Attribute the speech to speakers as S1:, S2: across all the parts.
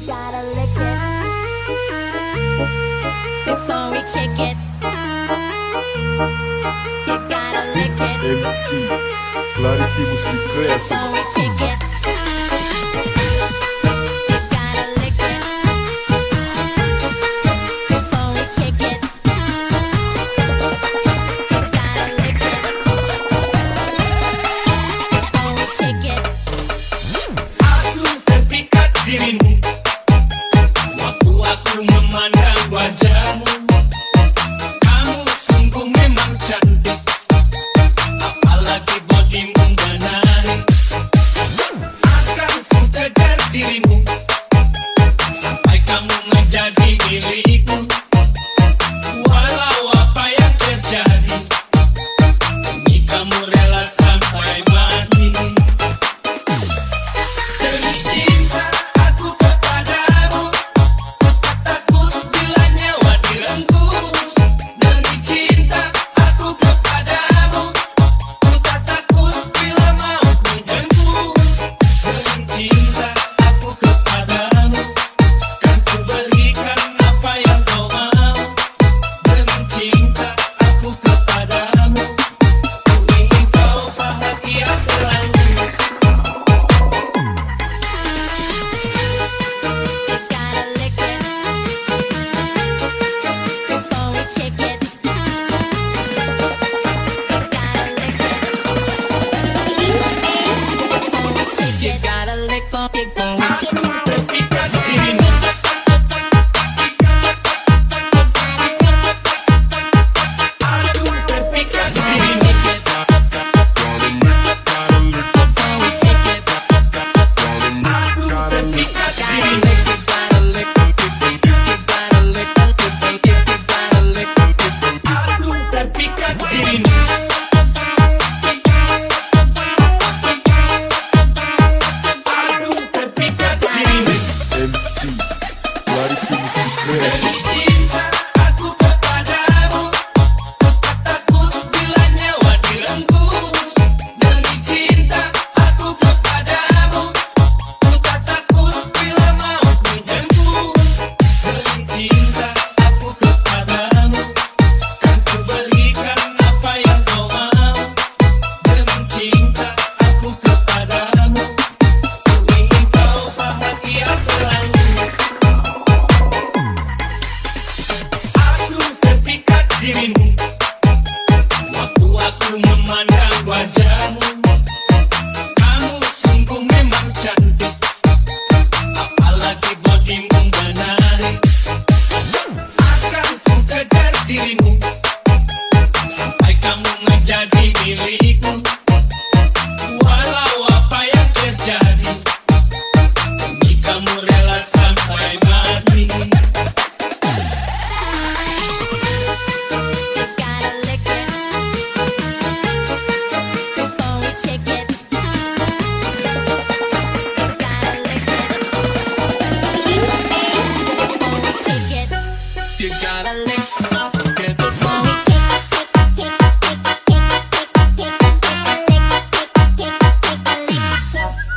S1: gotta lick it before we kick it. You gotta lick it
S2: MC Clarity Musik Kreasi.
S1: before we kick it. You gotta lick it before we kick it. You gotta lick it before we kick it.
S3: Aku terpikat dirimu waktu aku memandang wajahmu. Kamu sungguh memang cantik, apalagi bodimu menarik. Akan ku kejar dirimu sampai kamu menjadi milikku. Walau apa yang terjadi, demi kamu rela sampai mati. Demi cinta aku kepadamu, ku tak takut bila nyawa direnggut. Demi cinta aku kepadamu, ku tak takut bila maut menjemput. Demi cinta aku kepadamu, kan ku berikan apa yang kau mau. Demi cinta aku kepadamu, ku ingin kau bahagia selalu.
S1: You gotta lick it before we kick it. You gotta lick it before we kick it. You gotta lick for before we kick it.
S3: Terpikat dirimu, aku terpikat dirimu. Terpikat dirimu, aku terpikat dirimu. Aku terpikat dirimu.
S2: MC Clarity Musik Kreasi.
S3: Demi cinta aku kepadamu, ku tak takut bila nyawa direnggut. Demi cinta aku kepadamu, ku tak takut bila maut menjemput. Demi cinta aku kepadamu, kan ku berikan apa yang kau mau. Demi cinta aku kepadamu, ku ingin kau bahagia selalu. Aku terpikat dirimu waktu aku memandang wajahmu. Kamu sungguh memang cantik, apalagi bodimu menarik. Akan ku kejar dirimu sampai kamu menjadi milikku. Walau apa yang terjadi, demi kamu rela sampai mati.
S1: You gotta lick it before we kick it. You gotta lick it before we kick it.
S3: You gotta lick it
S1: Before we kick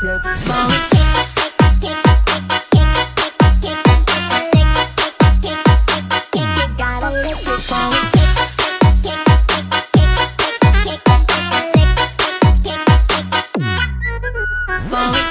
S1: before we you gotta lick before we before we